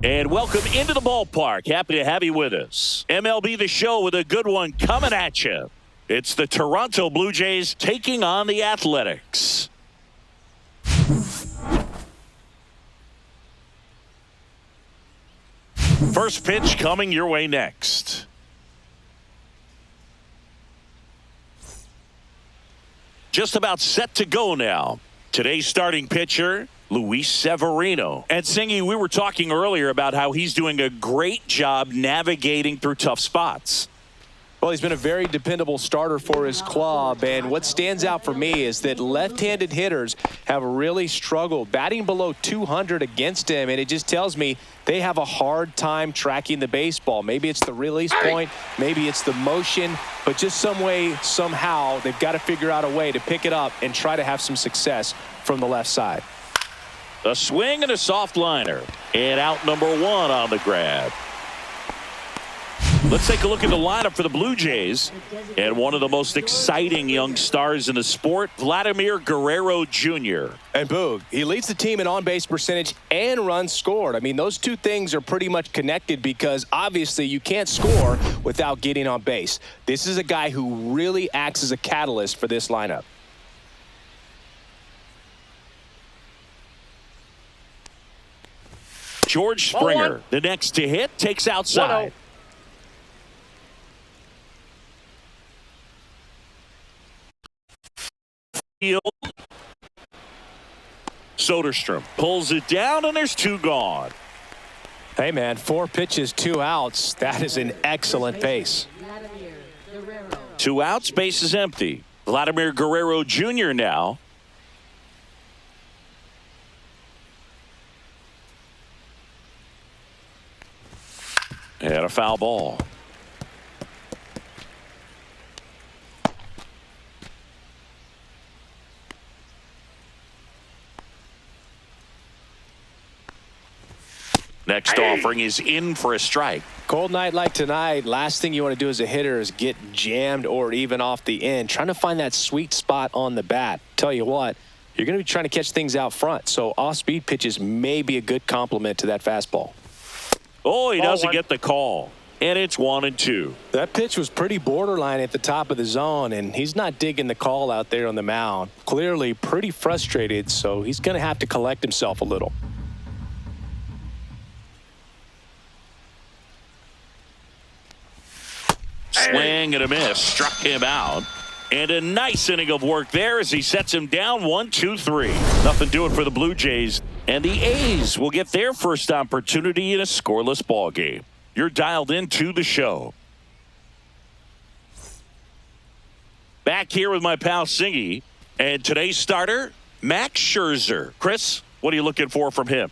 And welcome into the ballpark. Happy to have you with us. MLB The Show with a good one coming at you. It's the Toronto Blue Jays taking on the Athletics. First pitch coming your way next. Just about set to go now. Today's starting pitcher, Luis Severino. And Singy, we were talking earlier about how he's doing a great job navigating through tough spots. Well, he's been a very dependable starter for his club, and what stands out for me is that left-handed hitters have really struggled batting below 200 against him, and it just tells me they have a hard time tracking the baseball. Maybe it's the release point, maybe it's the motion, but just some way, somehow, they've got to figure out a way to pick it up and try to have some success from the left side. A swing and a soft liner, and out number one on the grab. Let's take a look at the lineup for the Blue Jays. And one of the most exciting young stars in the sport, Vladimir Guerrero Jr. And Boog, he leads the team in on-base percentage and runs scored. I mean, those two things are pretty much connected because obviously you can't score without getting on base. This is a guy who really acts as a catalyst for this lineup. George Springer, the next to hit, takes outside. Soderstrom pulls it down, and there's two gone. Hey, man, 4 pitches, 2 outs. That is an excellent pace. 2 outs, base is empty. Vladimir Guerrero Jr. now. And a foul ball. Next offering is in for a strike. Cold night like tonight, last thing you want to do as a hitter is get jammed or even off the end. Trying to find that sweet spot on the bat. Tell you what, you're going to be trying to catch things out front, so off-speed pitches may be a good complement to that fastball. Oh, he doesn't get the call. And it's 1-2. That pitch was pretty borderline at the top of the zone, and he's not digging the call out there on the mound. Clearly pretty frustrated, so he's going to have to collect himself a little. Swing and a miss. Struck him out. And a nice inning of work there as he sets him down 1-2-3. Nothing doing for the Blue Jays. And the A's will get their first opportunity in a scoreless ball game. You're dialed into the show. Back here with my pal Singy. And today's starter, Max Scherzer. Chris, what are you looking for from him?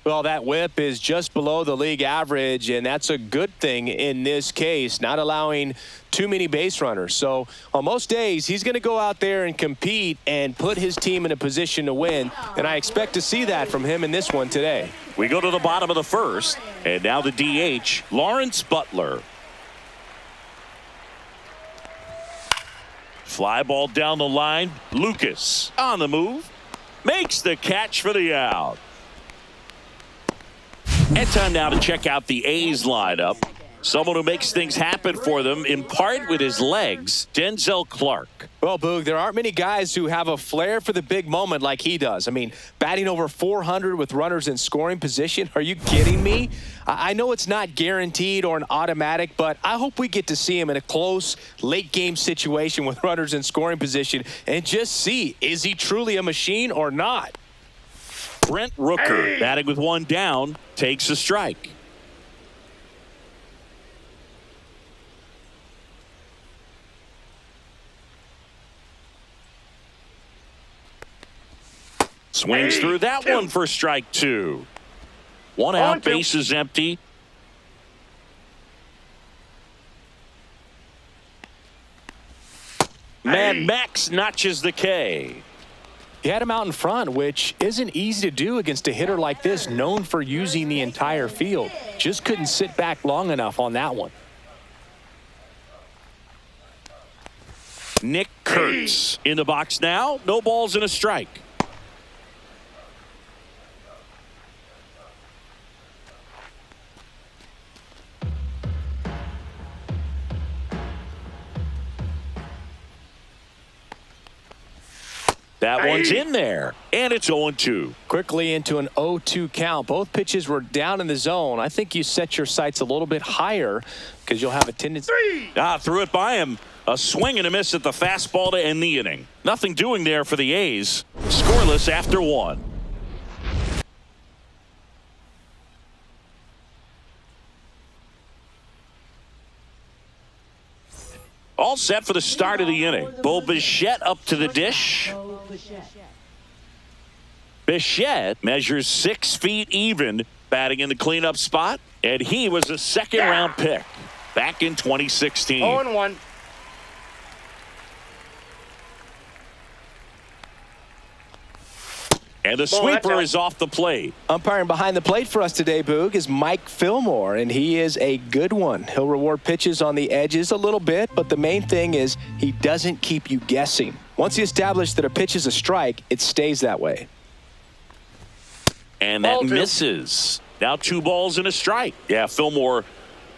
Well, that whip is just below the league average, and that's a good thing in this case, not allowing too many base runners. So on most days, he's going to go out there and compete and put his team in a position to win, and I expect to see that from him in this one today. We go to the bottom of the first, and now the DH, Lawrence Butler. Fly ball down the line. Lucas on the move. Makes the catch for the out. And time now to check out the A's lineup. Someone who makes things happen for them, in part with his legs, Denzel Clark. Well, Boog, there aren't many guys who have a flair for the big moment like he does. I mean, batting over 400 with runners in scoring position. Are you kidding me? I know it's not guaranteed or an automatic, but I hope we get to see him in a close, late-game situation with runners in scoring position and just see, is he truly a machine or not? Brent Rooker, batting with one down, takes a strike. Swings through that one for strike 2. 1 out, base is empty. Mad Max notches the K. He had him out in front, which isn't easy to do against a hitter like this, known for using the entire field. Just couldn't sit back long enough on that one. Nick Kurtz in the box now. No balls and a strike. That one's in there, and it's 0-2. Quickly into an 0-2 count. Both pitches were down in the zone. I think you set your sights a little bit higher because you'll have a tendency. Threw it by him. A swing and a miss at the fastball to end the inning. Nothing doing there for the A's. Scoreless after 1. All set for the start of the inning. Bichette up to the dish. Bichette measures 6 feet even, batting in the cleanup spot, and he was a second-round pick back in 2016. 0-1. And the sweeper is off the plate. Umpiring behind the plate for us today, Boog, is Mike Fillmore, and he is a good one. He'll reward pitches on the edges a little bit, but the main thing is he doesn't keep you guessing. Once you establish that a pitch is a strike, it stays that way. And that misses. Now 2 balls and a strike. Yeah, Fillmore,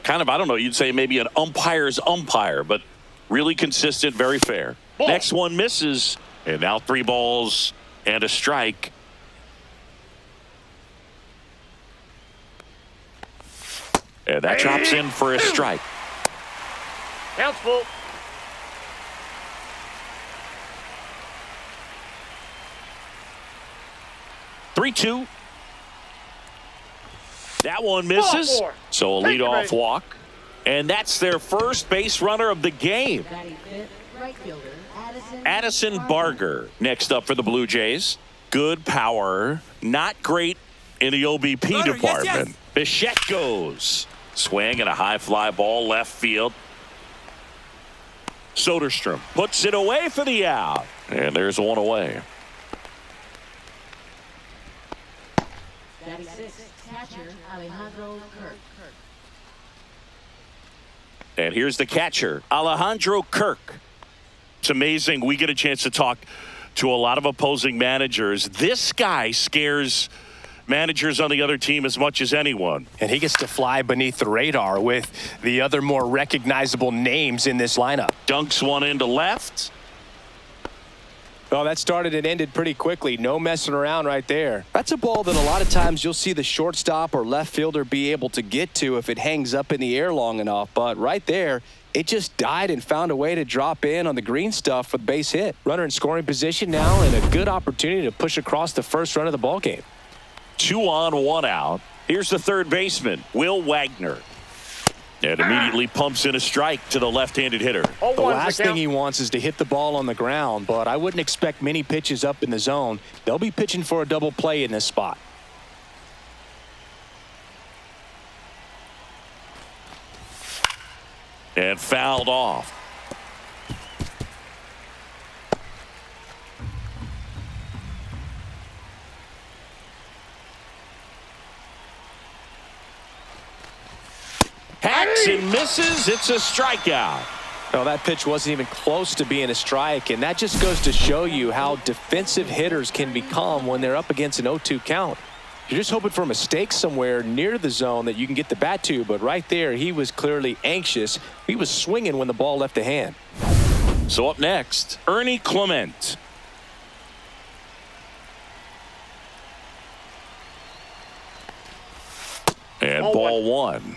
kind of, I don't know, you'd say maybe an umpire's umpire, but really consistent, very fair. Ball. Next one misses, and now 3 balls and a strike. And that drops in for a strike. Count's full. Three-two. That one misses. So a leadoff walk. And that's their first base runner of the game. Addison Barger next up for the Blue Jays. Good power. Not great in the OBP department. Bichette goes. Swing and a high fly ball left field. Soderstrom puts it away for the out. And there's one away. And here's the catcher, Alejandro Kirk. It's amazing. We get a chance to talk to a lot of opposing managers. This guy scares managers on the other team as much as anyone. And he gets to fly beneath the radar with the other more recognizable names in this lineup. Dunks one into left. Oh, that started and ended pretty quickly. No messing around right there. That's a ball that a lot of times you'll see the shortstop or left fielder be able to get to if it hangs up in the air long enough. But right there, it just died and found a way to drop in on the green stuff for the base hit. Runner in scoring position now and a good opportunity to push across the first run of the ball game. 2 on, 1 out. Here's the third baseman, Will Wagner. And immediately pumps in a strike to the left-handed hitter. The last thing he wants is to hit the ball on the ground, but I wouldn't expect many pitches up in the zone. They'll be pitching for a double play in this spot. And fouled off. Hacks and misses. It's a strikeout. No, that pitch wasn't even close to being a strike, and that just goes to show you how defensive hitters can become when they're up against an 0-2 count. You're just hoping for a mistake somewhere near the zone that you can get the bat to, but right there, he was clearly anxious. He was swinging when the ball left the hand. So up next, Ernie Clement. And ball 1.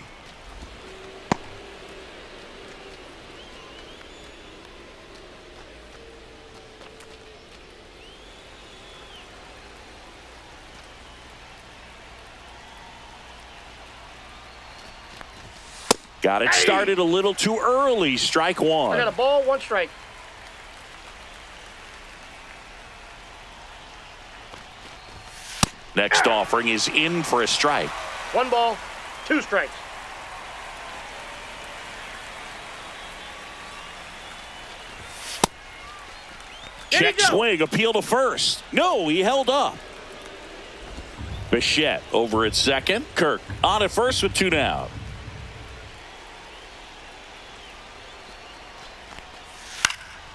Got it started a little too early. Strike 1. I got a ball, 1 strike. Next offering is in for a strike. 1 ball, 2 strikes. Check swing, appeal to first. No, he held up. Bichette over at second. Kirk on at first with 2 down.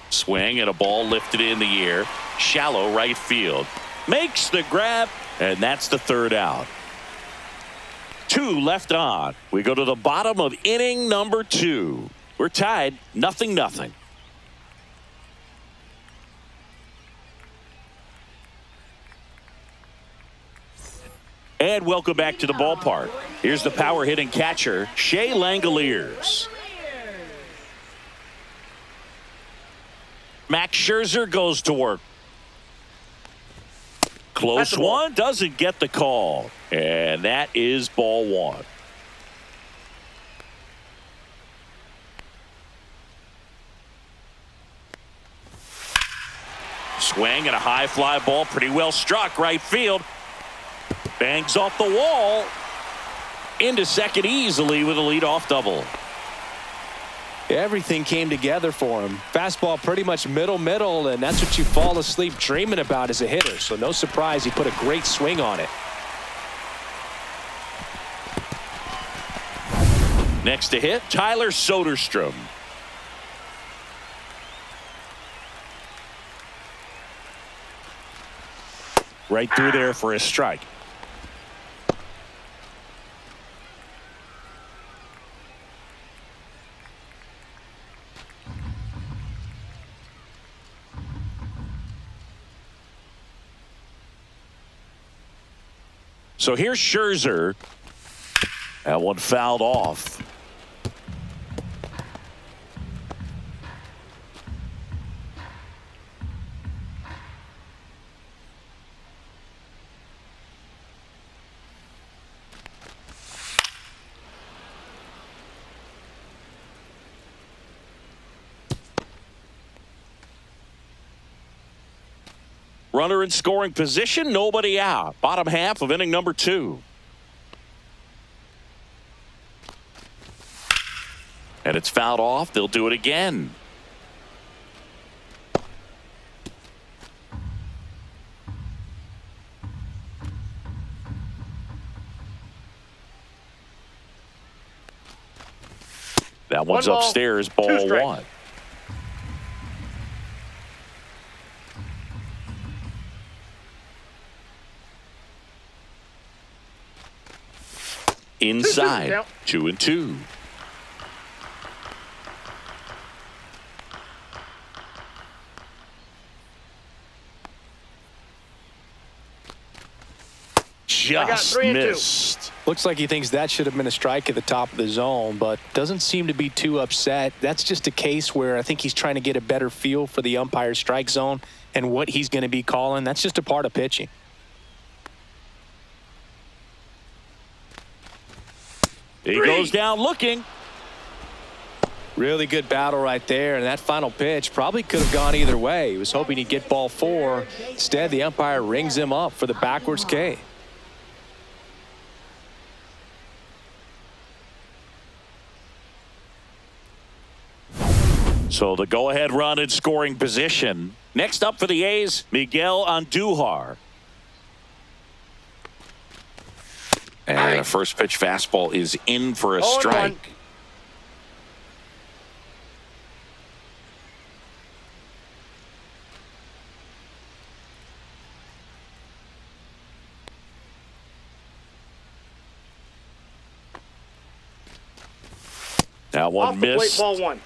Swing and a ball lifted in the air. Shallow right field. Makes the grab, and that's the 3rd out. 2 left on. We go to the bottom of inning number 2. We're tied 0-0. And welcome back to the ballpark. Here's the power hitting catcher, Shea Langoliers. Max Scherzer goes to work. Close one, doesn't get the call. And that is ball one. Swing and a high fly ball, pretty well struck right field. Bangs off the wall. Into second easily with a leadoff double. Everything came together for him. Fastball pretty much middle, and that's what you fall asleep dreaming about as a hitter. So no surprise he put a great swing on it. Next to hit, Tyler Soderstrom. Right through there for a strike. So here's Scherzer. That one fouled off. Runner in scoring position, nobody out. Bottom half of inning number 2. And it's fouled off. They'll do it again. That one's upstairs, ball 1. Inside, 2-2. Just missed. Looks like he thinks that should have been a strike at the top of the zone, but doesn't seem to be too upset. That's just a case where I think he's trying to get a better feel for the umpire's strike zone and what he's going to be calling. That's just a part of pitching. He goes down looking. Really good battle right there, and that final pitch probably could have gone either way. He was hoping he'd get ball 4. Instead, the umpire rings him up for the backwards K. So the go-ahead run in scoring position. Next up for the A's, Miguel Andujar. And a first pitch fastball is in for a strike. That one missed. Ball 1.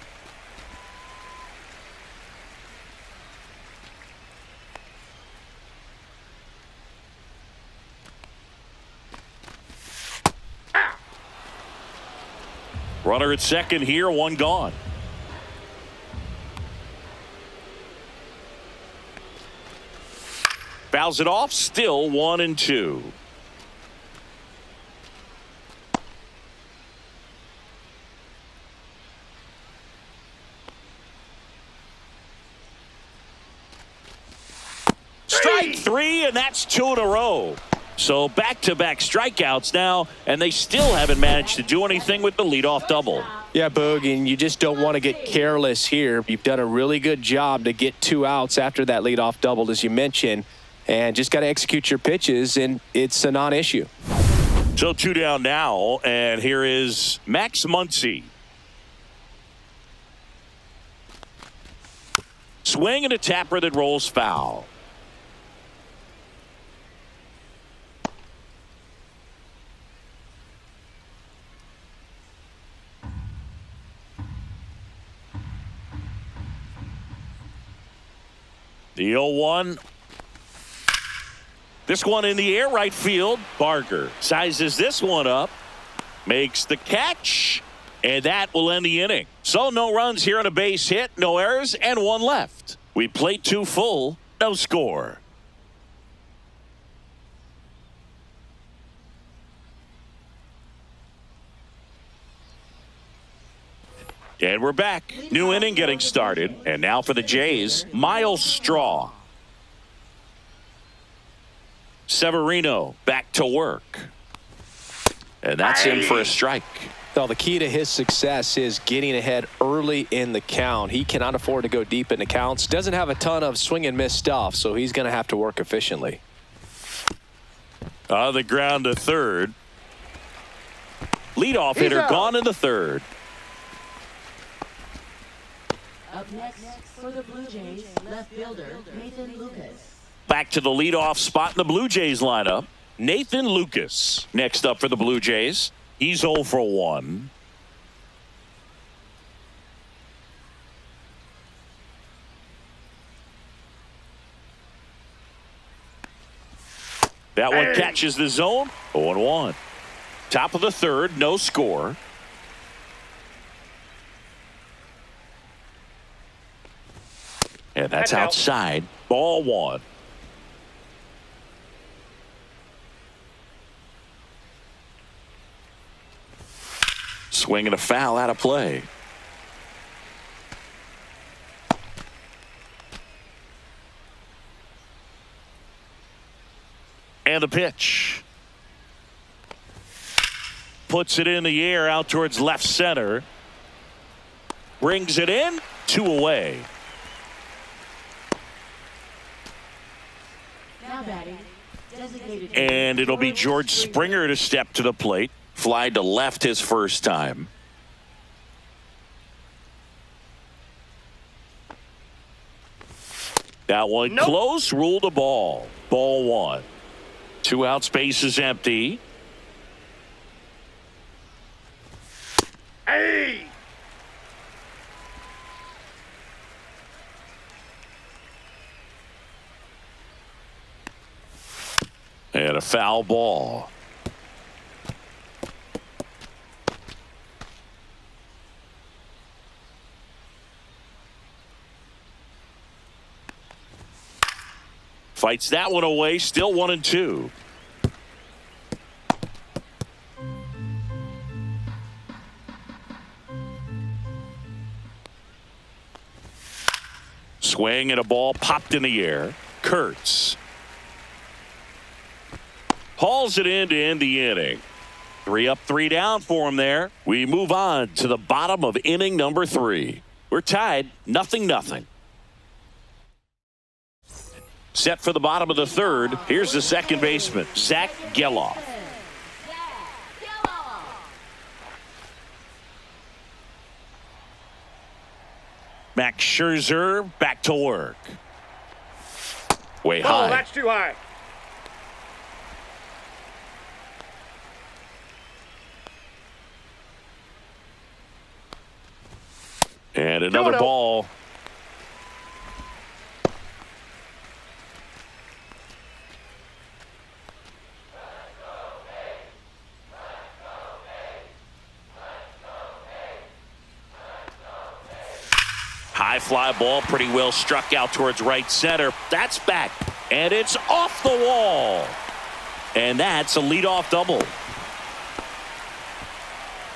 Runner at second here, one gone. Fouls it off, still 1-2. Strike 3, and that's 2 in a row. So back-to-back strikeouts now, and they still haven't managed to do anything with the leadoff double. Yeah, Boog, and you just don't want to get careless here. You've done a really good job to get 2 outs after that leadoff double, as you mentioned, and just got to execute your pitches, and it's a non-issue. So 2 down now, and here is Max Muncy. Swing and a tapper that rolls foul. The 0-1. This one in the air, right field. Barker sizes this one up, makes the catch, and that will end the inning. So no runs here on a base hit, no errors, and one left. We played 2 full, no score. And we're back. New inning getting started. And now for the Jays, Miles Straw. Severino back to work. And that's in for a strike. Well, the key to his success is getting ahead early in the count. He cannot afford to go deep in the counts. Doesn't have a ton of swing and miss stuff, so he's going to have to work efficiently. On the ground to third. Leadoff hitter gone in the third. Up next for the Blue Jays, left fielder Nathan Lucas. Back to the leadoff spot in the Blue Jays lineup. Nathan Lucas next up for the Blue Jays. He's 0 for 1. That one catches the zone. 0-1. Top of the third, no score. And that's outside. Ball 1. Swing and a foul out of play. And the pitch. Puts it in the air out towards left center. Brings it in. 2 away. Now batting, designated. And it'll be George Springer to step to the plate. Fly to left his first time. That one close, ruled a ball. Ball 1. 2 out, space is empty. Hey! And a foul ball. Fights that one away, still 1-2. Swing and a ball popped in the air. Kurtz hauls it in to end the inning. 3 up, 3 down for him there. We move on to the bottom of inning number 3. We're tied, 0-0. Set for the bottom of the third. Here's the second baseman, Zach Geloff. Max Scherzer back to work. Way high. Oh, that's too high. And another ball. High fly ball, pretty well struck out towards right center. That's back, and it's off the wall. And that's a leadoff double.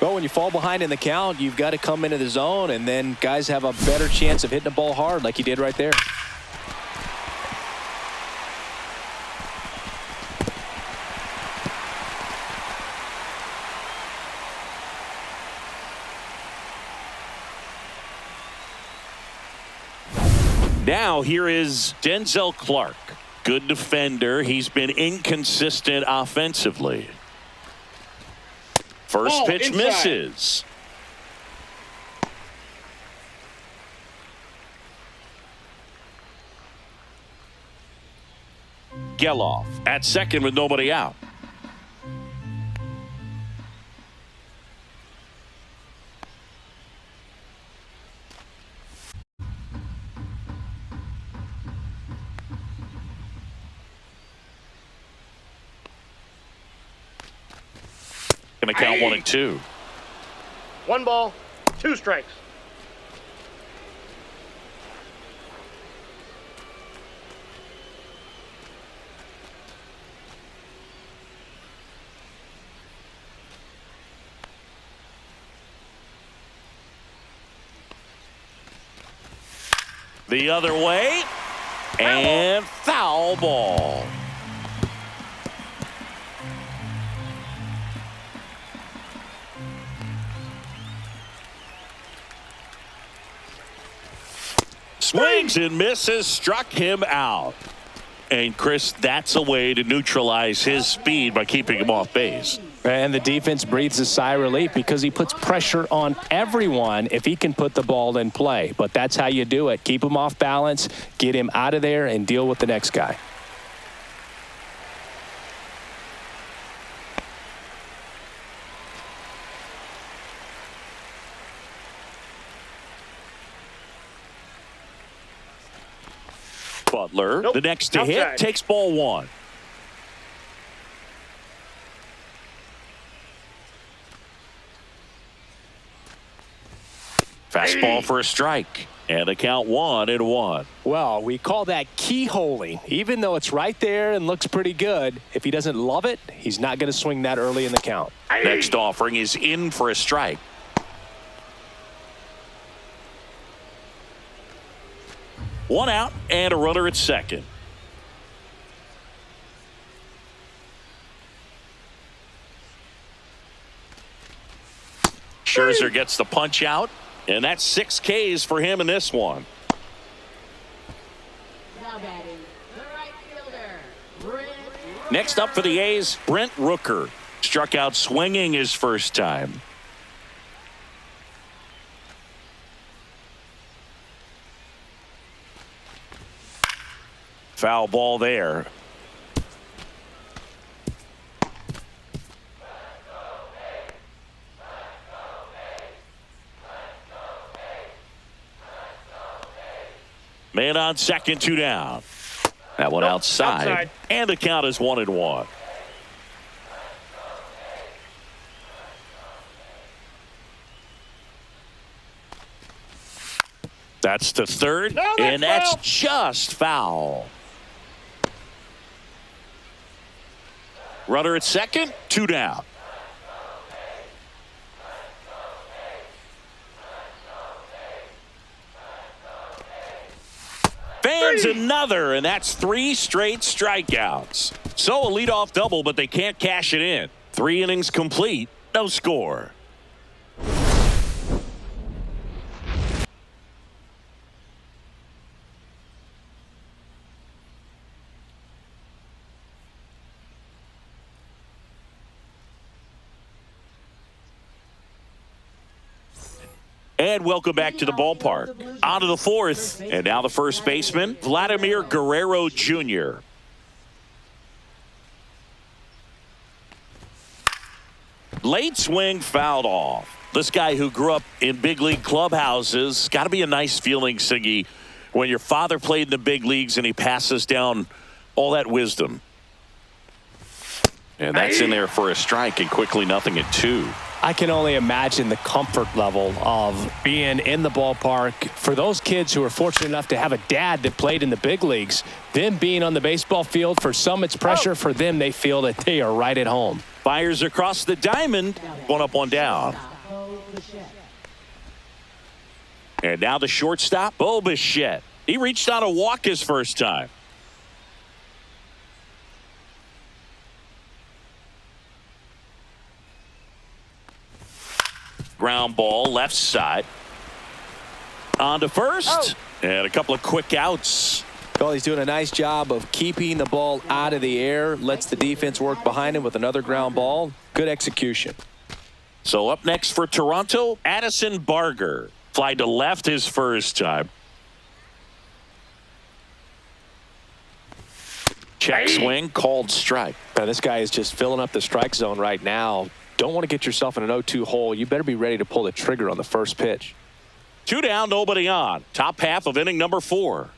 Well, when you fall behind in the count, you've got to come into the zone, and then guys have a better chance of hitting the ball hard like he did right there. Now here is Denzel Clark. Good defender. He's been inconsistent offensively. First pitch inside. misses. Geloff at second with nobody out. making the count 1-2. 1 ball, 2 strikes. The other way, and foul ball. Swings and misses, struck him out. And Chris, that's a way to neutralize his speed by keeping him off base. And the defense breathes a sigh of relief because he puts pressure on everyone if he can put the ball in play. But that's how you do it. Keep him off balance, get him out of there, and deal with the next guy. Butler, Nope. the next to Outside. hit, takes ball 1. Fastball for a strike. And the count 1-1. Well, we call that keyholing. Even though it's right there and looks pretty good, if he doesn't love it, he's not going to swing that early in the count. Next offering is in for a strike. One out and a runner at second. Scherzer gets the punch out, and that's 6 Ks for him in this one. Now batting, the right fielder, Brent. Next up for the A's, Brent Rooker. Struck out swinging his first time. Foul ball there. Man on second, 2 down. That one Nope, outside. And the count is 1-1. That's the third, No, that's and that's foul. just foul. Runner at second, 2 down. Fans another, and that's 3 straight strikeouts. So a leadoff double, but they can't cash it in. 3 innings complete, no score. And welcome back to the ballpark. On to the 4th, and now the first baseman, Vladimir Guerrero Jr. Late swing fouled off. This guy who grew up in big league clubhouses, got to be a nice feeling, Siggy, when your father played in the big leagues and he passes down all that wisdom. And that's in there for a strike, and quickly nothing at 2. I can only imagine the comfort level of being in the ballpark. For those kids who are fortunate enough to have a dad that played in the big leagues, them being on the baseball field, for some it's pressure. For them, they feel that they are right at home. Fires across the diamond, 1 up, 1 down. And now the shortstop, Bo Bichette. He reached on a walk his first time. Ground ball, left side. On to first. And a couple of quick outs. Well, he's doing a nice job of keeping the ball out of the air. Lets the defense work behind him with another ground ball. Good execution. So up next for Toronto, Addison Barger. Fly to left his first time. Check swing, called strike. Now, this guy is just filling up the strike zone right now. Don't want to get yourself in an 0-2 hole. You better be ready to pull the trigger on the first pitch. 2 down, nobody on. Top half of inning number 4.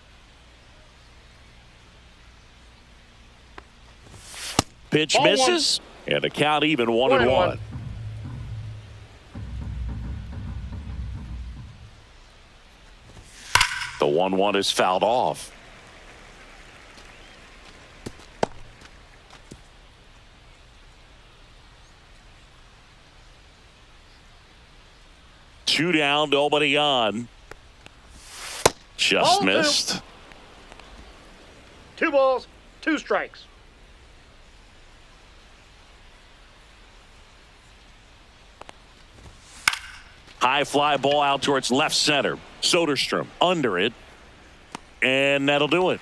Pitch Ball misses, and the count even 1-1. The 1-1 is fouled off. Two down, nobody on. Just Ball missed. 2 balls, 2 strikes. High fly ball out towards left center. Soderstrom under it. And that'll do it.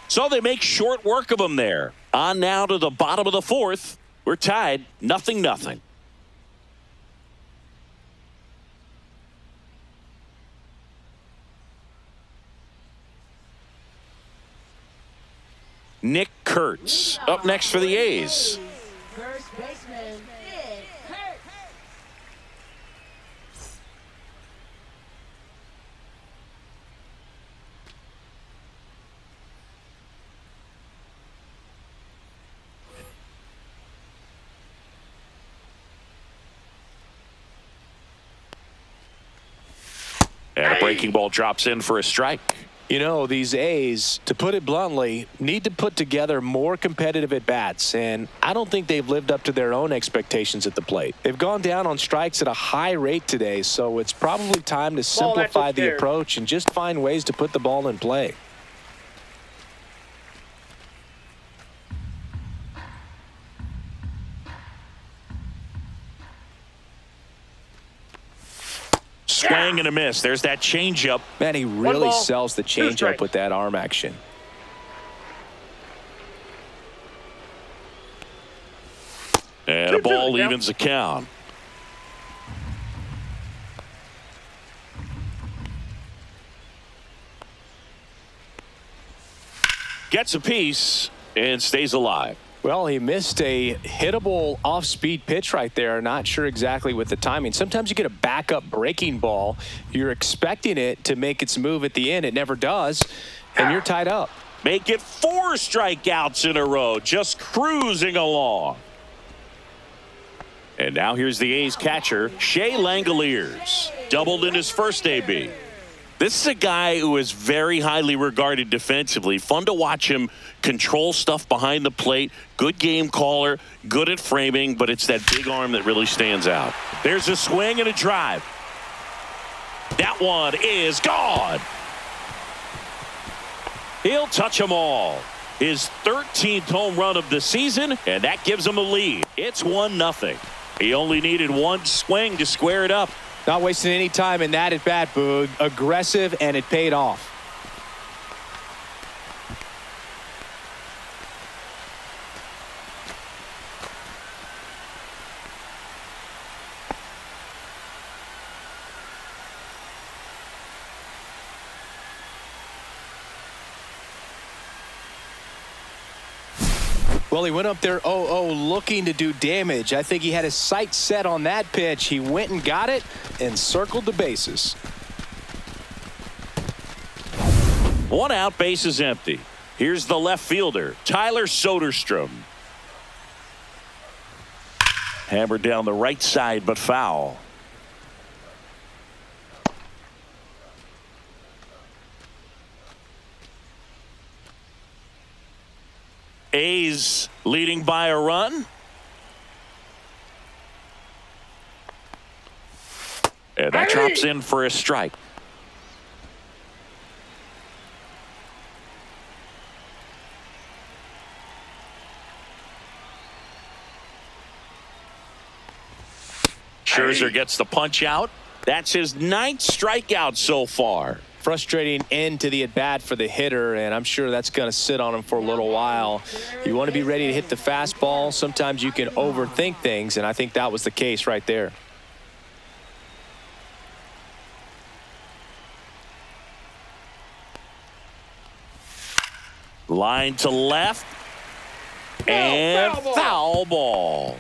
So they make short work of him there. On now to the bottom of the 4th. We're tied 0-0. Nick Kurtz up next for the A's. First baseman, Nick Kurtz. And a breaking ball drops in for a strike. You know, these A's, to put it bluntly, need to put together more competitive at-bats, and I don't think they've lived up to their own expectations at the plate. They've gone down on strikes at a high rate today, so it's probably time to simplify the approach and just find ways to put the ball in play. Swing and a miss. There's that changeup. Man, he really ball, sells the 2 changeup strikes. with that arm action. And a 2-2 ball the count. evens the count. Gets a piece and stays alive. Well, he missed a hittable off-speed pitch right there. Not sure exactly with the timing. Sometimes you get a backup breaking ball. You're expecting it to make its move at the end. It never does, and you're tied up. Make it 4 strikeouts in a row. Just cruising along. And now here's the A's catcher, Shea Langoliers. Doubled in his first AB. This is a guy who is very highly regarded defensively. Fun to watch him control stuff behind the plate. Good game caller, good at framing, but it's that big arm that really stands out. There's a swing and a drive. That one is gone. He'll touch them all. His 13th home run of the season, and that gives him a lead. It's 1-0. He only needed one swing to square it up. Not wasting any time in that at-bat, Boog. Aggressive, and it paid off. Well, he went up there 0-0 looking to do damage. I think he had his sights set on that pitch. He went and got it and circled the bases. 1 out, base is empty. Here's the left fielder, Tyler Soderstrom. Hammered down the right side, but foul. A's leading by a run. And that drops in for a strike. Scherzer gets the punch out. That's his 9th strikeout so far. Frustrating end to the at-bat for the hitter, and I'm sure that's going to sit on him for a little while. You want to be ready to hit the fastball. Sometimes you can overthink things, and I think that was the case right there. Line to left. And foul ball.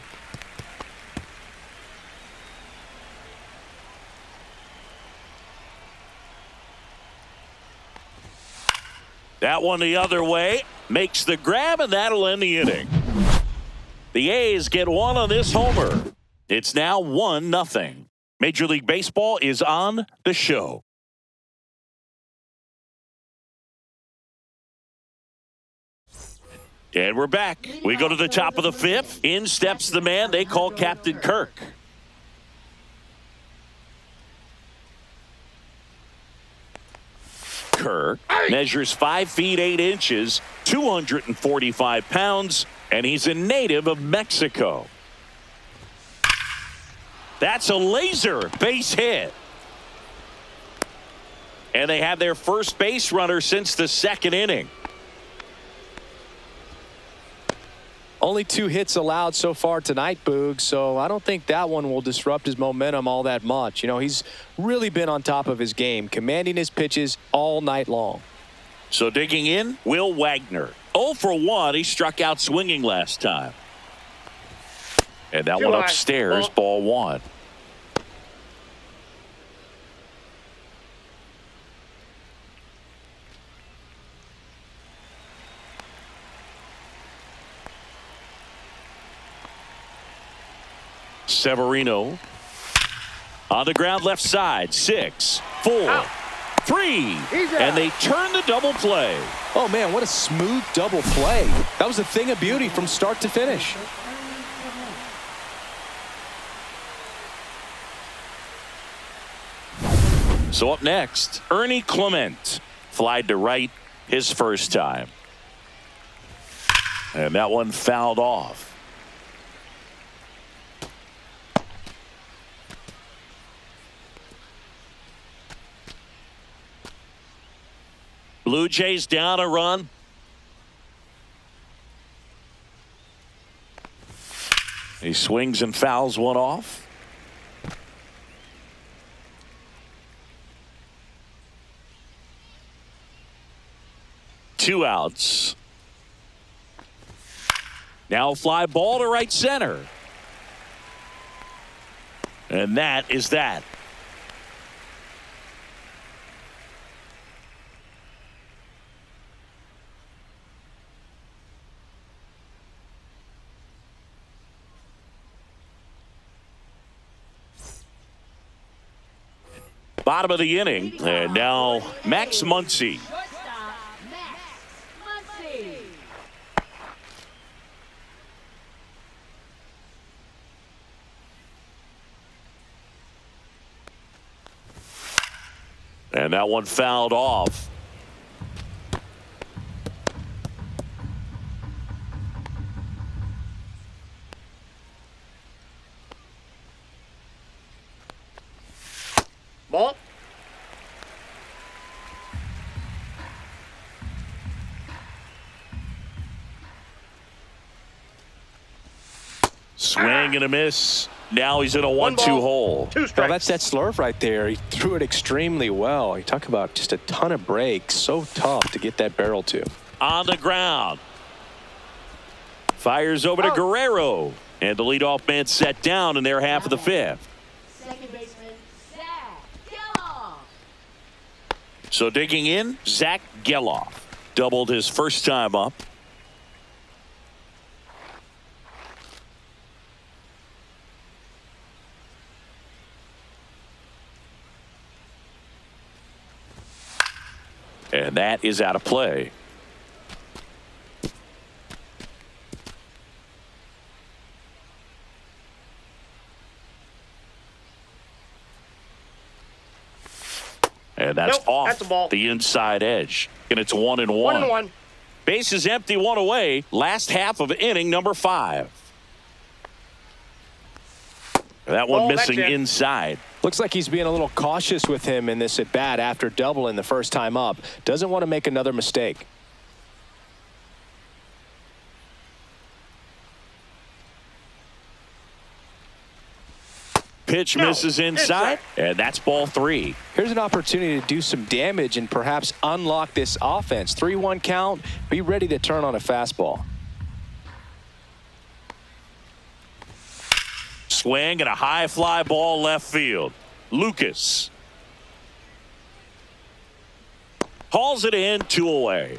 That one the other way. Makes the grab, and that'll end the inning. The A's get one on this homer. It's now 1-0. Major League Baseball is on the show. And we're back. We go to the top of the fifth. In steps the man they call Captain Kirk. Kirk measures 5 feet 8 inches, 245 pounds, and he's a native of Mexico. That's a laser base hit. And they have their first base runner since the second inning. Only 2 hits allowed so far tonight, Boog, so I don't think that one will disrupt his momentum all that much. You know, he's really been on top of his game, commanding his pitches all night long. So digging in, Will Wagner. 0 for 1. He struck out swinging last time. And that one upstairs, ball 1. Severino on the ground left side. 6, 4, 3, and they turn the double play. Oh man, what a smooth double play. That was a thing of beauty from start to finish. So up next, Ernie Clement flied to right his first time, and that one fouled off. Blue Jays down a run. He swings and fouls one off. Two outs. Now a fly ball to right center. And that is that. Bottom of the inning, and now Max Muncy. And that one fouled off. Ball. Swing and a miss. Now he's in a 1-2 hole. 2 strikes. Well, that's that slurve right there. He threw it extremely well. You talk about just a ton of breaks. So tough to get that barrel to. On the ground. Fires over to Guerrero. And the leadoff man set down in their half of the fifth. Second baseman, Zach Geloff. So digging in, Zach Geloff. Doubled his first time up. And that is out of play. And that's off that's a ball. the inside edge. And it's 1-1. 1-1. Base is empty, 1 away. Last half of inning number 5. That one missing inside. Looks like he's being a little cautious with him in this at bat after doubling the first time up. Doesn't want to make another mistake. Pitch misses inside, and that's ball 3. Here's an opportunity to do some damage and perhaps unlock this offense. 3-1 count. Be ready to turn on a fastball. Swing and a high fly ball left field. Lucas hauls it in, 2 away.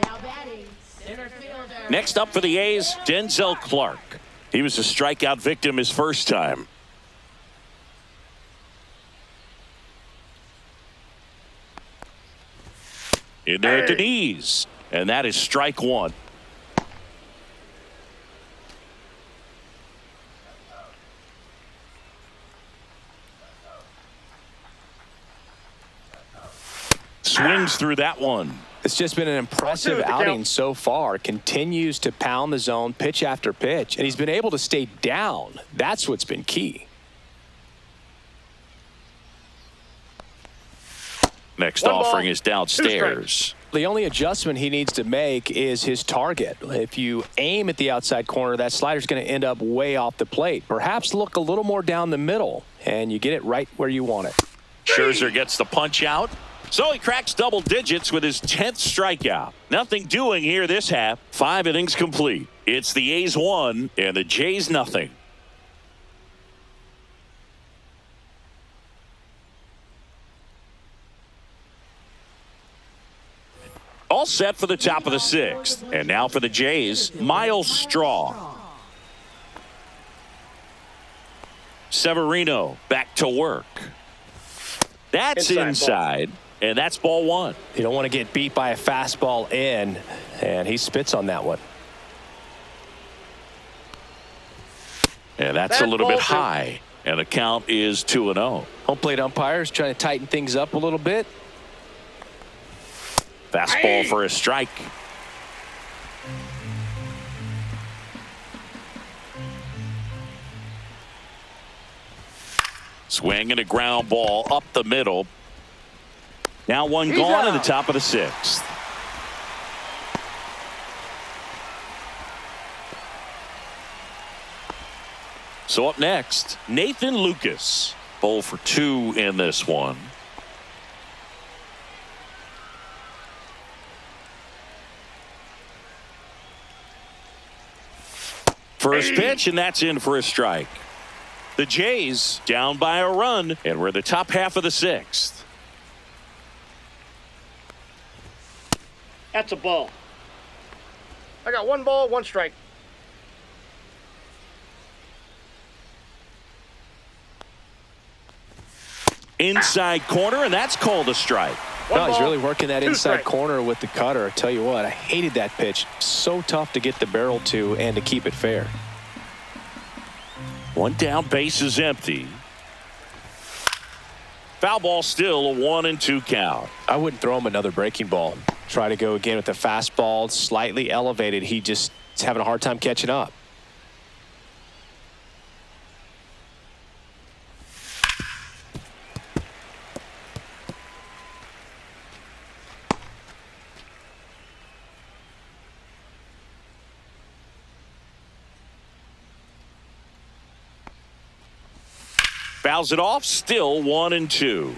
Now batting, center fielder. Next up for the A's, Denzel Clark. He was a strikeout victim his first time. In there at the knees. And that is strike one. Swings through that one. It's just been an impressive outing so far. Continues to pound the zone pitch after pitch, and he's been able to stay down. That's what's been key. Next offering is downstairs. The only adjustment he needs to make is his target. If you aim at the outside corner, that slider's going to end up way off the plate. Perhaps look a little more down the middle, and you get it right where you want it. Scherzer gets the punch out. So he cracks double digits with his 10th strikeout. Nothing doing here this half. 5 innings complete. It's the A's 1 and the Jays nothing. All set for the top of the 6th. And now for the Jays, Miles Straw. Severino back to work. That's inside. And that's ball one. You don't want to get beat by a fastball in, and he spits on that one. And that's a little bit high. And the count is 2-0. Home plate umpires trying to tighten things up a little bit. Fastball for a strike. Swing and a ground ball up the middle. Now one gone in the top of the 6th. So up next, Nathan Lucas. 0 for 2 in this one. First pitch, and that's in for a strike. The Jays down by a run, and we're the top half of the 6th. That's a ball. I got 1 ball, 1 strike. Inside corner, and that's called a strike. Well, he's really working that inside corner with the cutter. I tell you what, I hated that pitch. So tough to get the barrel to and to keep it fair. 1 down, base is empty. Foul ball, still a 1-2 count. I wouldn't throw him another breaking ball. Try to go again with the fastball, slightly elevated. He just is having a hard time catching up. Fouls it off, still 1-2.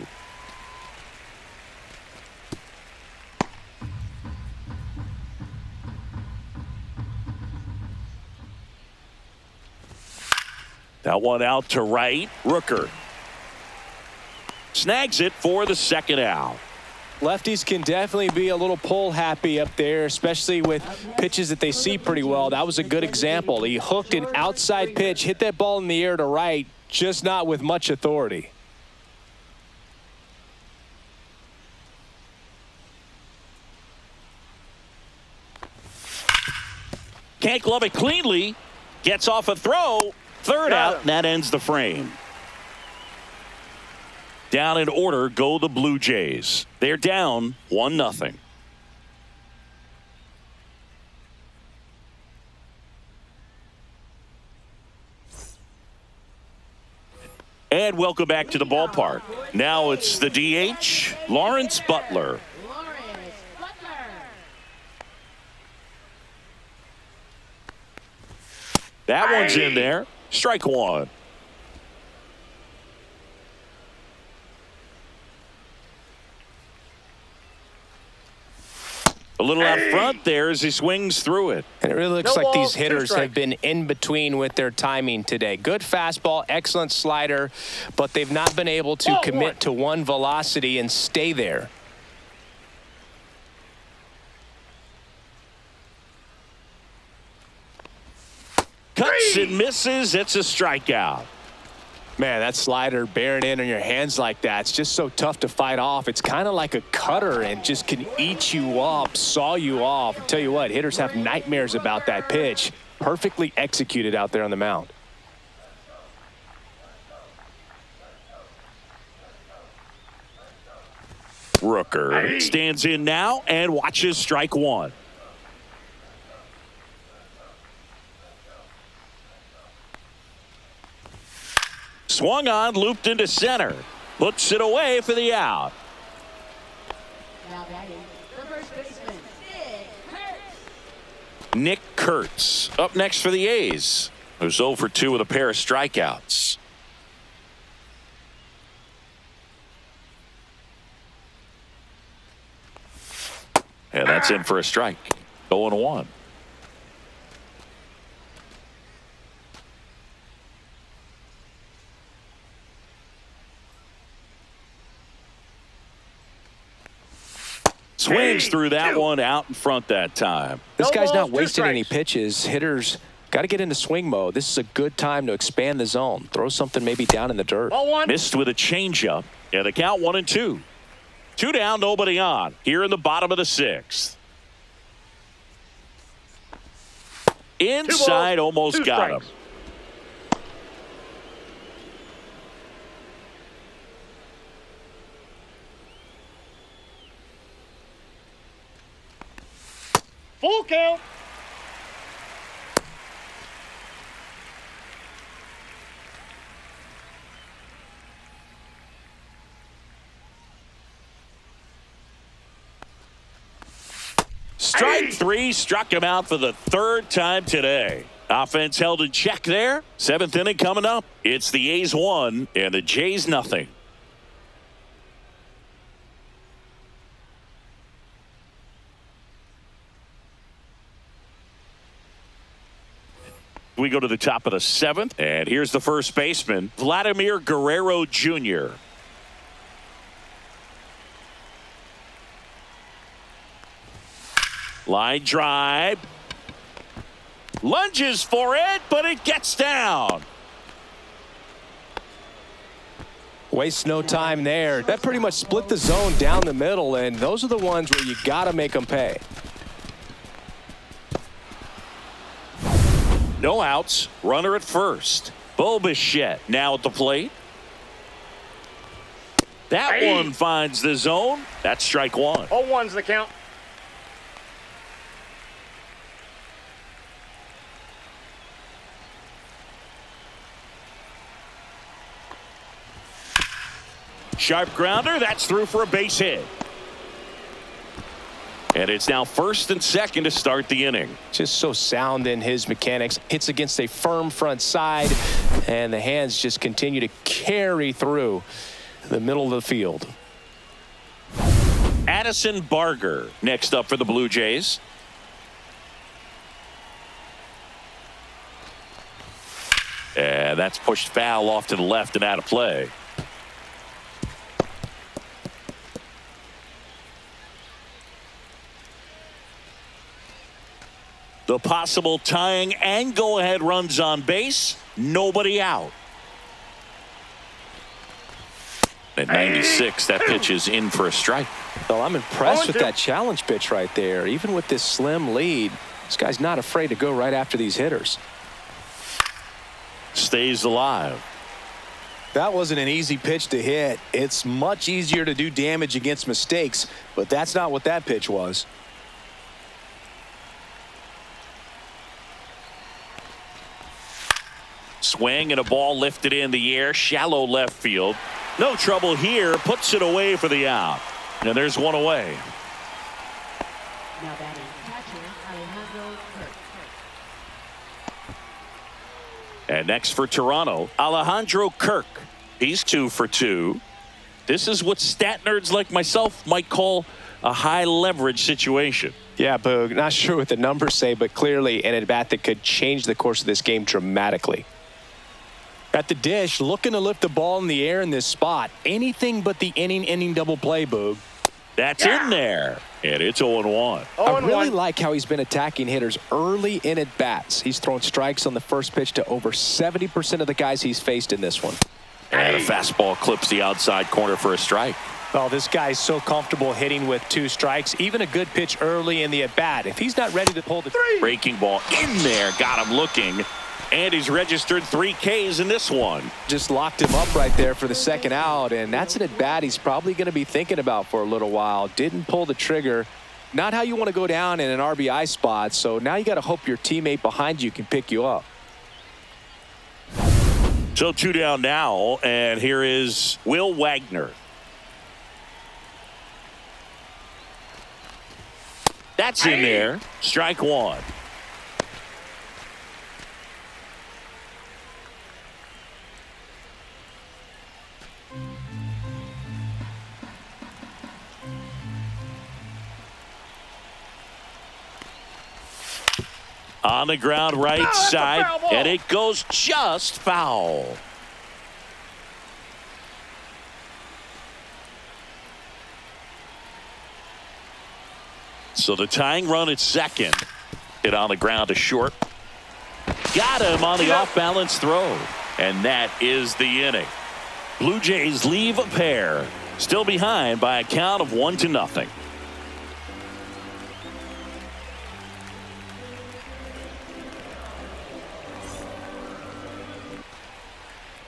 That one out to right. Rooker snags it for the 2nd out. Lefties can definitely be a little pull happy up there, especially with pitches that they see pretty well. That was a good example. He hooked an outside pitch, hit that ball in the air to right, just not with much authority. Can't glove it cleanly. Gets off a throw. 3rd out, and that ends the frame. Down in order go the Blue Jays. They're down 1-0. And welcome back to the ballpark. Now it's the DH, Lawrence Butler. That one's in there. Strike 1. A little out front there as he swings through it. And it really looks like these hitters have been in between with their timing today. Good fastball, excellent slider, but they've not been able to commit to one velocity and stay there. Cuts and misses. It's a strikeout. Man, that slider bearing in on your hands like that, it's just so tough to fight off. It's kind of like a cutter and just can eat you up, saw you off. I'll tell you what, hitters have nightmares about that pitch. Perfectly executed out there on the mound. Rooker stands in now and watches strike one. Swung on, looped into center. Puts it away for the out. Now batting, the first baseman, Nick Kurtz up next for the A's, who's 0 for 2 with a pair of strikeouts. And that's in for a strike. 0-1. Swings through that one out in front that time. This guy's not balls, wasting any 2 strikes. pitches. Hitters got to get into swing mode. This is a good time to expand the zone. Throw something maybe down in the dirt. Ball 1. Missed with a changeup. And the count 1-2. 2 down, nobody on. Here in the bottom of the 6th. Inside, 2 balls, almost 2 got him. strikes. Full count. Strike 3 struck him out for the 3rd time today. Offense held in check there. 7th inning coming up. It's the A's 1 and the Jays nothing. We go to the top of the 7th, and here's the first baseman, Vladimir Guerrero Jr. Line drive. Lunges for it, but it gets down. Waste no time there. That pretty much split the zone down the middle, and those are the ones where you got to make them pay. No outs. Runner at first. Bo Bichette now at the plate. That one finds the zone. That's strike 1. 0-1's the count. Sharp grounder. That's through for a base hit. And it's now 1st and 2nd to start the inning. Just so sound in his mechanics. Hits against a firm front side, and the hands just continue to carry through the middle of the field. Addison Barger next up for the Blue Jays. And that's pushed foul off to the left and out of play. The possible tying and go-ahead runs on base. Nobody out. At 96, that pitch is in for a strike. Well, I'm impressed with 0-2. that challenge pitch right there. Even with this slim lead, this guy's not afraid to go right after these hitters. Stays alive. That wasn't an easy pitch to hit. It's much easier to do damage against mistakes, but that's not what that pitch was. Swing and a ball lifted in the air, shallow left field. No trouble here, puts it away for the out. And there's one away. now batting, catcher Alejandro Kirk. And next for Toronto, Alejandro Kirk. He's 2 for 2. This is what stat nerds like myself might call a high leverage situation. Yeah, Boog, not sure what the numbers say, but clearly an at-bat that could change the course of this game dramatically. At the dish, looking to lift the ball in the air in this spot. Anything but the inning double play, Boog. That's in there. And it's 0-1. I really 0-1. like how he's been attacking hitters early in at-bats. He's thrown strikes on the first pitch to over 70% of the guys he's faced in this one. And a fastball clips the outside corner for a strike. Oh, this guy's so comfortable hitting with 2 strikes. Even a good pitch early in the at-bat. If he's not ready to pull the... Breaking ball in there. Got him looking. And he's registered 3 Ks in this one. Just locked him up right there for the second out. And that's an at-bat he's probably going to be thinking about for a little while. Didn't pull the trigger. Not how you want to go down in an RBI spot. So now you got to hope your teammate behind you can pick you up. So 2 down now. And here is Will Wagner. That's in there. Strike 1. On the ground right side, and it goes just foul. So the tying run at second. Hit on the ground to short. Got him on the off-balance throw. And that is the inning. Blue Jays leave a pair. Still behind by a count of 1-0.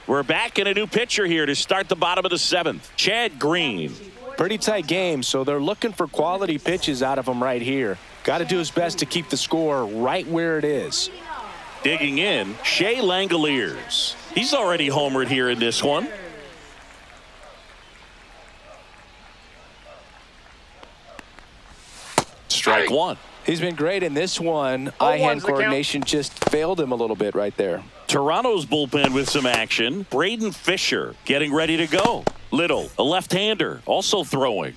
We're back in a new pitcher here to start the bottom of the 7th. Chad Green. Pretty tight game, so they're looking for quality pitches out of him right here. Got to do his best to keep the score right where it is. Digging in, Shea Langoliers. He's already homered here in this one. Strike 1. He's been great in this one. Eye-hand coordination just failed him a little bit right there. Toronto's bullpen with some action. Braden Fisher getting ready to go. Little, a left-hander, also throwing.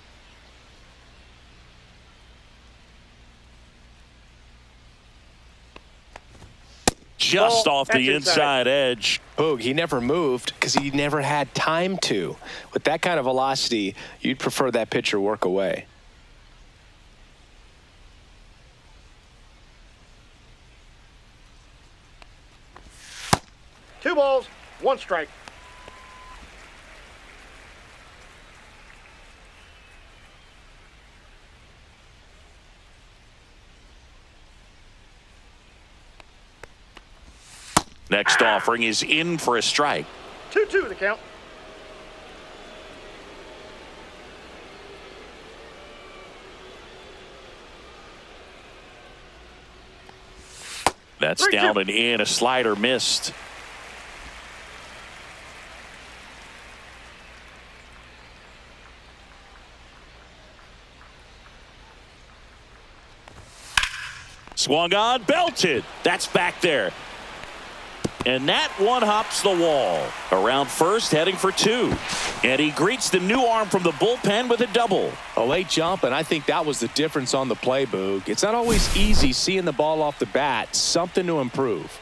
Just off the inside edge. Boog, he never moved because he never had time to. With that kind of velocity, you'd prefer that pitcher work away. Two balls, 1 strike. Next offering is in for a strike. 2-2 the count. That's down and in. A slider missed. Swung on, belted. That's back there. And that one hops the wall. Around first, heading for 2. And he greets the new arm from the bullpen with a double. A late jump, and I think that was the difference on the play, Boog. It's not always easy seeing the ball off the bat. Something to improve.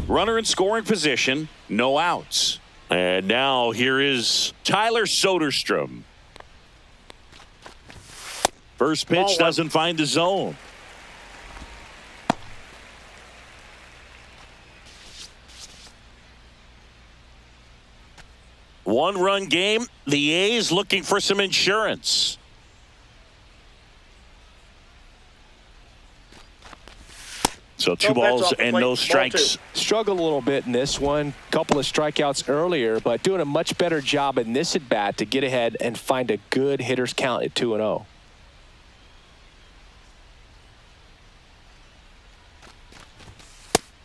Runner in scoring position, no outs. And now here is Tyler Soderstrom. First pitch doesn't find the zone. One-run game. The A's looking for some insurance. So 2 balls and no strikes. Struggled a little bit in this one. Couple of strikeouts earlier, but doing a much better job in this at bat to get ahead and find a good hitter's count at 2-0.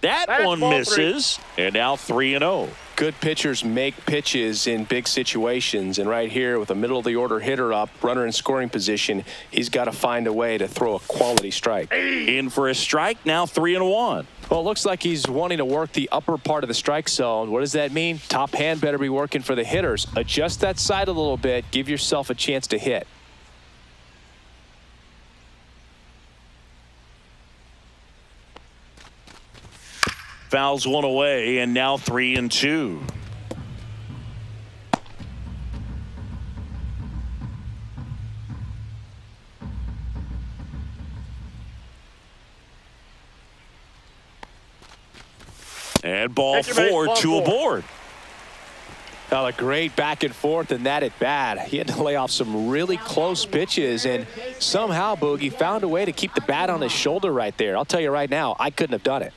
That one misses, and now 3-0. Good pitchers make pitches in big situations, and right here with a middle of the order hitter up, runner in scoring position, he's got to find a way to throw a quality strike. In for a strike, now 3-1. Well, it looks like he's wanting to work the upper part of the strike zone. What does that mean? Top hand better be working for the hitters. Adjust that side a little bit, give yourself a chance to hit. Fouls one away, and now 3-2. And ball Extra base, 4 ball to 4. aboard. Well, a great back and forth in that at bat. He had to lay off some really close pitches, and somehow Boogie found a way to keep the bat on his shoulder right there. I'll tell you right now, I couldn't have done it.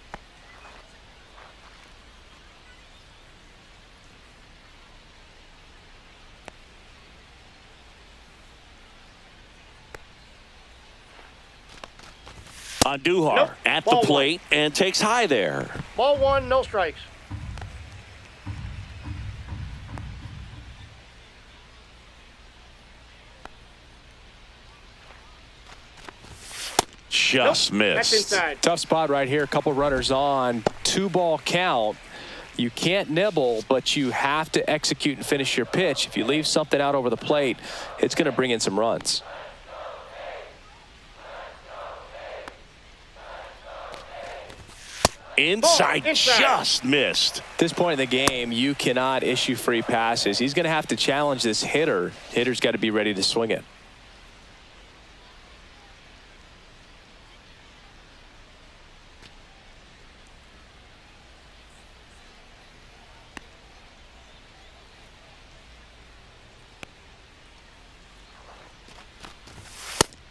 Andujar Nope. at Ball the plate and takes high there. Ball 1, no strikes. Just Nope. That's missed. inside. Tough spot right here. A couple runners on. 2-ball count. You can't nibble, but you have to execute and finish your pitch. If you leave something out over the plate, it's going to bring in some runs. Inside, inside. just missed. At this point in the game, you cannot issue free passes. He's going to have to challenge this hitter. Hitter's got to be ready to swing it.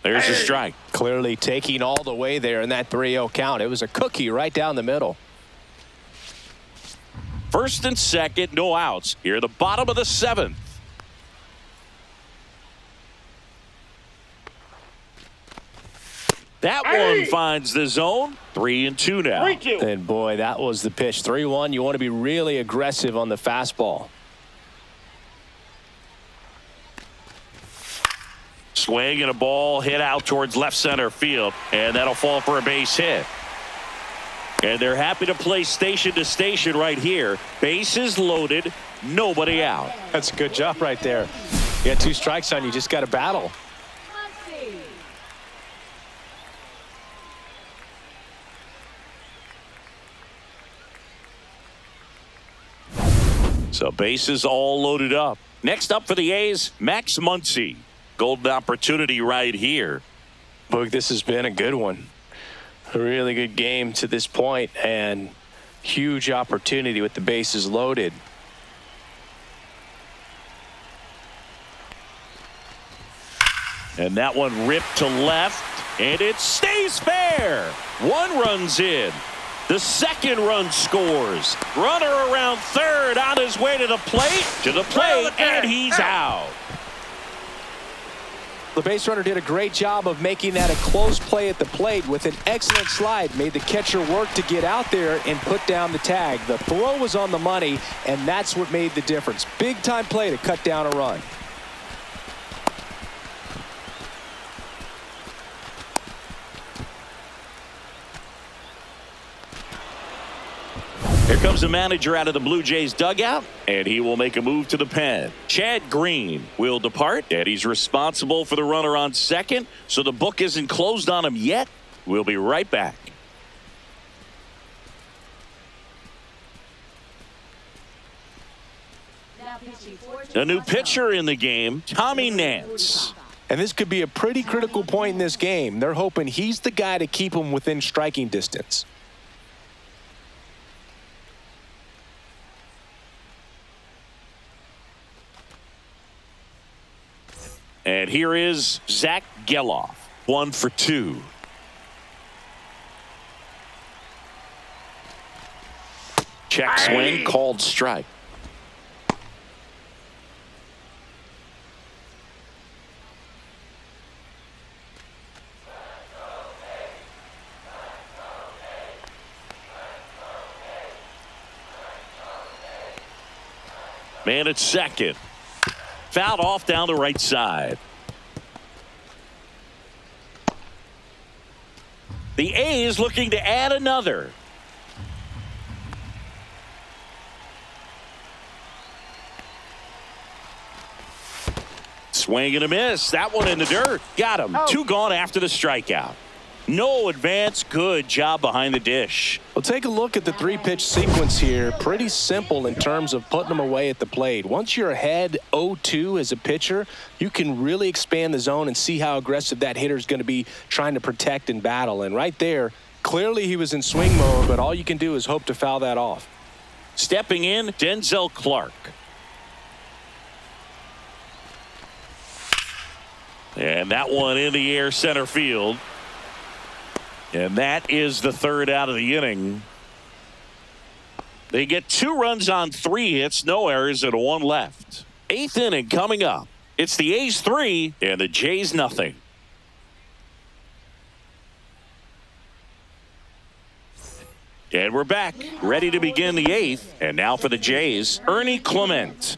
There's a strike. Clearly taking all the way there in that 3-0 count. It was a cookie right down the middle. First and second, no outs. Here at the bottom of the 7th. That one finds the zone. 3-2 now. 3-2. And boy, that was the pitch. 3-1. You want to be really aggressive on the fastball. Swing and a ball hit out towards left center field, and that'll fall for a base hit. And they're happy to play station to station right here. Bases loaded, nobody out. That's a good job right there. You got 2 strikes on you, just got to battle. So bases all loaded up. Next up for the A's, Max Muncy. Golden opportunity right here. Boog, this has been a good one. A really good game to this point, and huge opportunity with the bases loaded. And that one ripped to left, and it stays fair. 1 run's in. The second run scores. Runner around third on his way to the plate, and he's out. The base runner did a great job of making that a close play at the plate with an excellent slide. Made the catcher work to get out there and put down the tag. The throw was on the money, and that's what made the difference. Big time play to cut down a run. Here comes the manager out of the Blue Jays dugout, and he will make a move to the pen. Chad Green will depart, and he's responsible for the runner on second, so the book isn't closed on him yet. We'll be right back. A new pitcher in the game, Tommy Nance. And this could be a pretty critical point in this game. They're hoping he's the guy to keep them within striking distance. And here is Zach Geloff, 1 for 2. Check swing, called strike. Man at second. Fouled off down the right side. The A's looking to add another. Swing and a miss. That one in the dirt. Got him. 2 gone after the strikeout. No advance. Good job behind the dish. Well, take a look at the 3-pitch sequence here. Pretty simple in terms of putting them away at the plate. Once you're ahead 0-2 as a pitcher, you can really expand the zone and see how aggressive that hitter is going to be trying to protect and battle. And right there, clearly he was in swing mode, but all you can do is hope to foul that off. Stepping in, Denzel Clark. And that one in the air center field. And that is the third out of the inning. They get 2 runs on 3 hits, no errors, and 1 left. 8th inning coming up. It's the A's 3 and the Jays nothing. And we're back, ready to begin the 8th. And now for the Jays, Ernie Clement.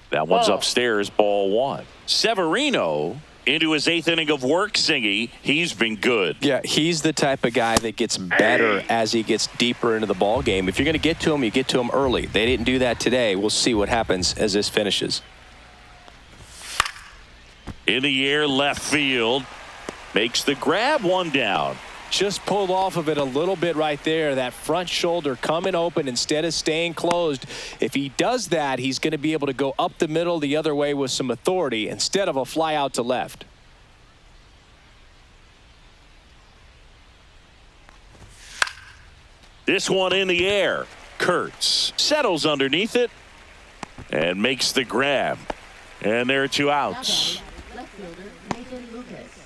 That one's upstairs, ball 1. Severino into his 8th inning of work, Singy. He's been good. Yeah, he's the type of guy that gets better as he gets deeper into the ball game. If you're going to get to him, you get to him early. They didn't do that today. We'll see what happens as this finishes. In the air, left field. Makes the grab, 1 down. Just pulled off of it a little bit right there. That front shoulder coming open instead of staying closed. If he does that, he's going to be able to go up the middle the other way with some authority instead of a fly out to left. This one in the air. Kurtz settles underneath it and makes the grab. And there are 2 outs. Left fielder, Nathan Lucas.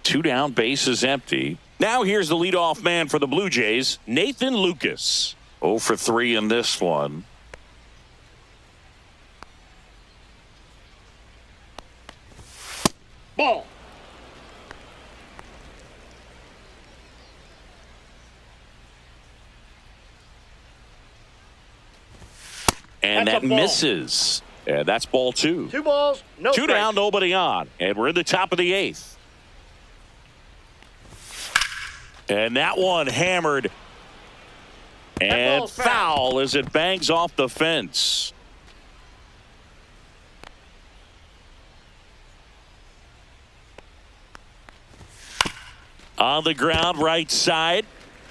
2 down, bases empty. Now here's the leadoff man for the Blue Jays, Nathan Lucas. 0 for 3 in this one. Ball. And That's that a ball. misses. And that's ball 2. 2 balls, no 2 down, strikes. nobody on. And we're in the top of the 8th. And that one hammered. And ball's foul as it bangs off the fence. On the ground, right side.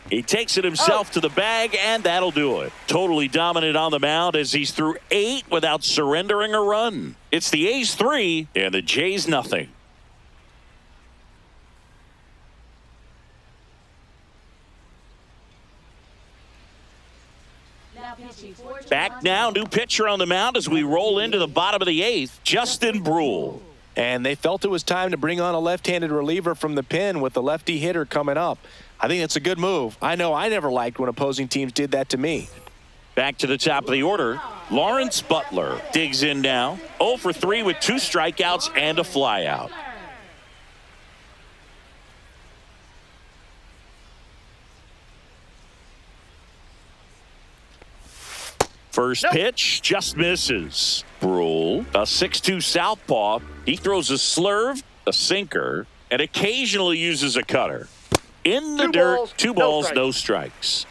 He takes it himself to the bag, and that'll do it. Totally dominant on the mound as he's through 8 without surrendering a run. It's the A's 3 and the Jays nothing. Back now, new pitcher on the mound as we roll into the bottom of the 8th, Justin Brule. And they felt it was time to bring on a left-handed reliever from the pen with the lefty hitter coming up. I think it's a good move. I know I never liked when opposing teams did that to me. Back to the top of the order, Lawrence Butler digs in now. 0 for 3 with 2 strikeouts and a flyout. First pitch just misses. Brule, a 6'2 southpaw. He throws a slurve, a sinker, and occasionally uses a cutter. In the dirt, 2 balls, no strikes.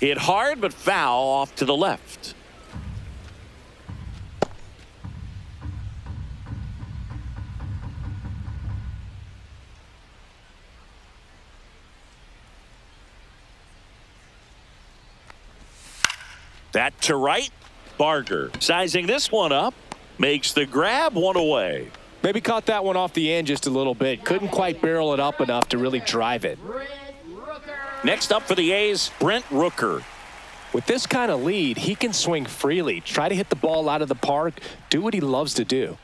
Hit hard but foul off to the left. That to right. Barger sizing this one up. Makes the grab, 1 away. Maybe caught that one off the end just a little bit. Couldn't quite barrel it up enough to really drive it. Next up for the A's, Brent Rooker. With this kind of lead, he can swing freely. Try to hit the ball out of the park. Do what he loves to do.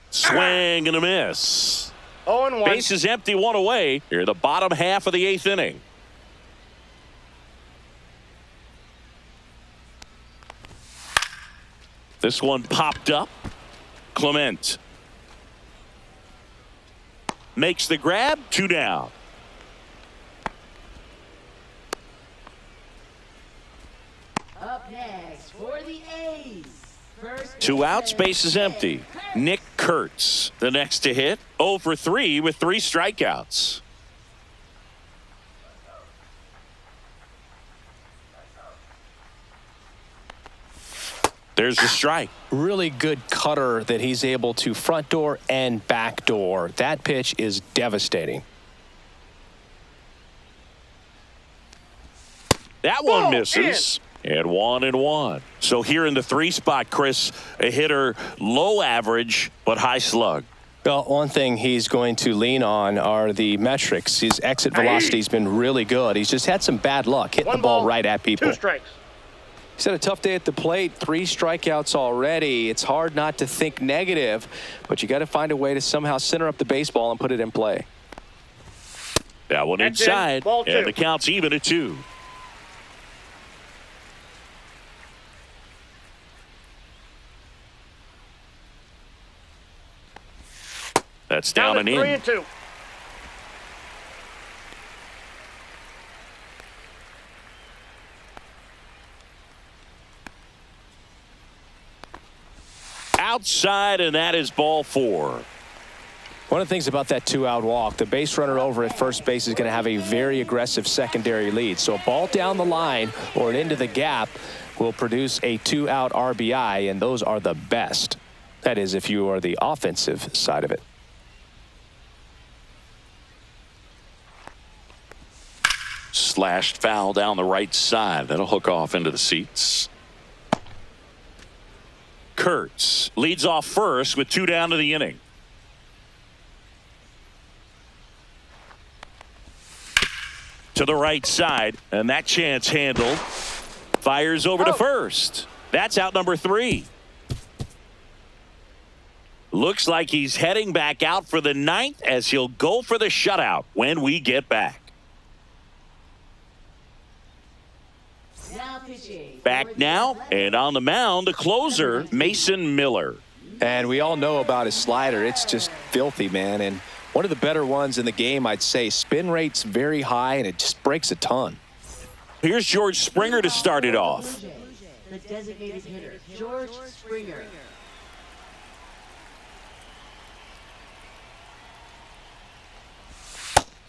Swing and a miss. 0-1. Base is empty, 1 away. Here the bottom half of the 8th inning. This one popped up. Clement makes the grab, 2 down. Up next for the A's. First 2 outs, base is empty. Nick Kurtz, the next to hit. 0 for 3 with 3 strikeouts. There's the strike. Really good cutter that he's able to front door and back door. That pitch is devastating. That one misses. And 1-1. So here in the 3 spot, Chris, a hitter low average but high slug. Well, one thing he's going to lean on are the metrics. His exit velocity has been really good. He's just had some bad luck hitting the ball right at people. 2 strikes. He's had a tough day at the plate. 3 strikeouts already. It's hard not to think negative, but you got to find a way to somehow center up the baseball and put it in play. That one That's inside, in. Ball 2. and the count's even at 2. That's down and in. 3-2. Outside, and that is ball 4. One of the things about that 2-out walk, the base runner over at first base is going to have a very aggressive secondary lead. So a ball down the line or an into the gap will produce a 2-out RBI, and those are the best. That is, if you are the offensive side of it. Slashed foul down the right side. That'll hook off into the seats. Kurtz leads off first with 2 down to the inning. To the right side, and that chance handled. Fires over to first. That's out number 3. Looks like he's heading back out for the 9th as he'll go for the shutout when we get back. Back now, and on the mound, the closer, Mason Miller. And we all know about his slider. It's just filthy, man. And one of the better ones in the game, I'd say. Spin rate's very high, and it just breaks a ton. Here's George Springer to start it off. The designated hitter, George Springer.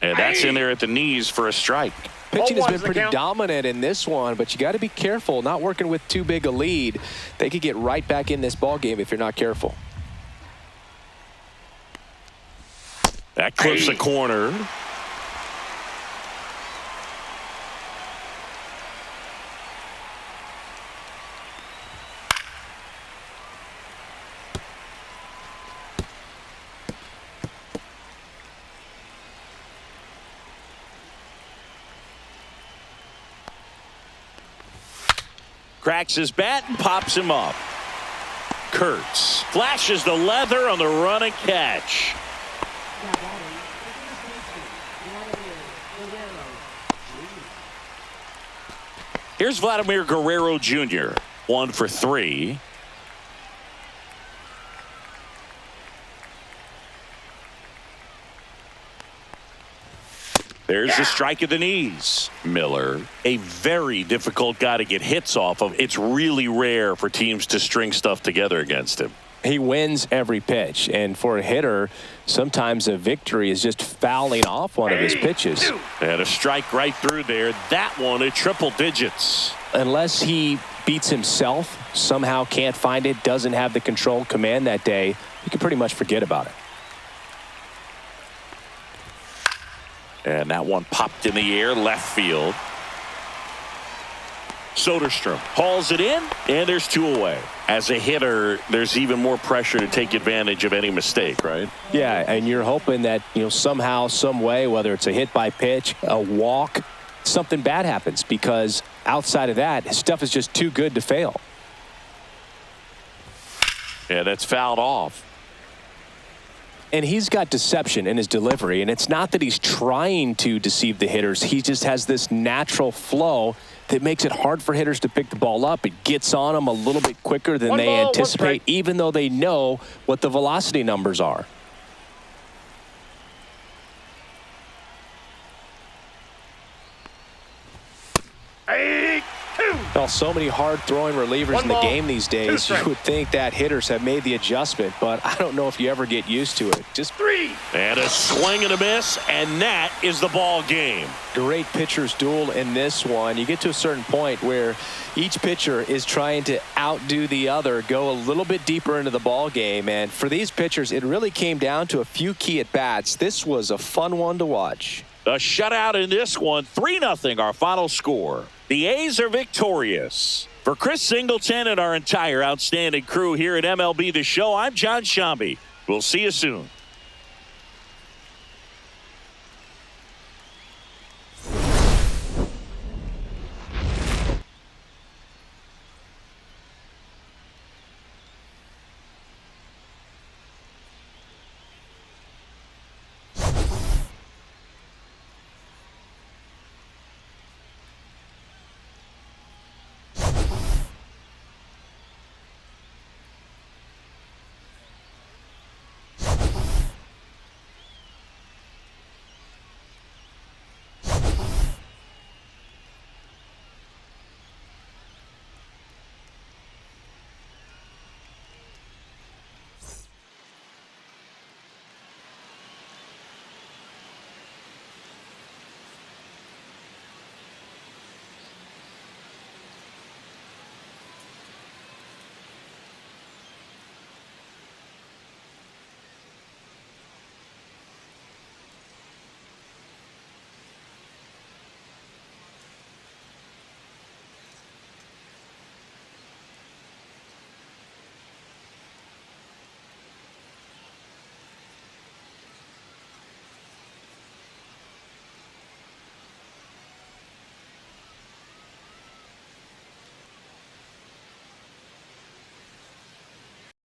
And that's in there at the knees for a strike. Pitching has been pretty dominant in this one, but you got to be careful. Not working with too big a lead. They could get right back in this ball game if you're not careful. That clips the corner. Cracks his bat and pops him up. Kurtz flashes the leather on the run and catch. Here's Vladimir Guerrero Jr. 1 for 3. There's the strike at the knees. Miller, a very difficult guy to get hits off of. It's really rare for teams to string stuff together against him. He wins every pitch, and for a hitter, sometimes a victory is just fouling off one of his pitches. And a strike right through there. That one at triple digits. Unless he beats himself, somehow can't find it, doesn't have the control command that day, you can pretty much forget about it. And that one popped in the air, left field. Soderstrom hauls it in, and there's 2 away. As a hitter, there's even more pressure to take advantage of any mistake, right? Yeah, and you're hoping that, somehow, some way, whether it's a hit by pitch, a walk, something bad happens, because outside of that, his stuff is just too good to fail. Yeah, that's fouled off. And he's got deception in his delivery, and it's not that he's trying to deceive the hitters. He just has this natural flow that makes it hard for hitters to pick the ball up. It gets on them a little bit quicker than they anticipate, even though they know what the velocity numbers are. Well, so many hard-throwing relievers One in the ball, game these two days. You strikes. would think that hitters have made the adjustment, but I don't know if you ever get used to it. Just 3. And a swing and a miss, and that is the ball game. great pitcher's duel in this one. You get to a certain point where each pitcher is trying to outdo the other, go a little bit deeper into the ball game. And for these pitchers, it really came down to a few key at-bats. This was a fun one to watch. A shutout in this one, 3-0 our final score. The A's are victorious. For Chris Singleton and our entire outstanding crew here at MLB The Show, I'm John Shambi. We'll see you soon.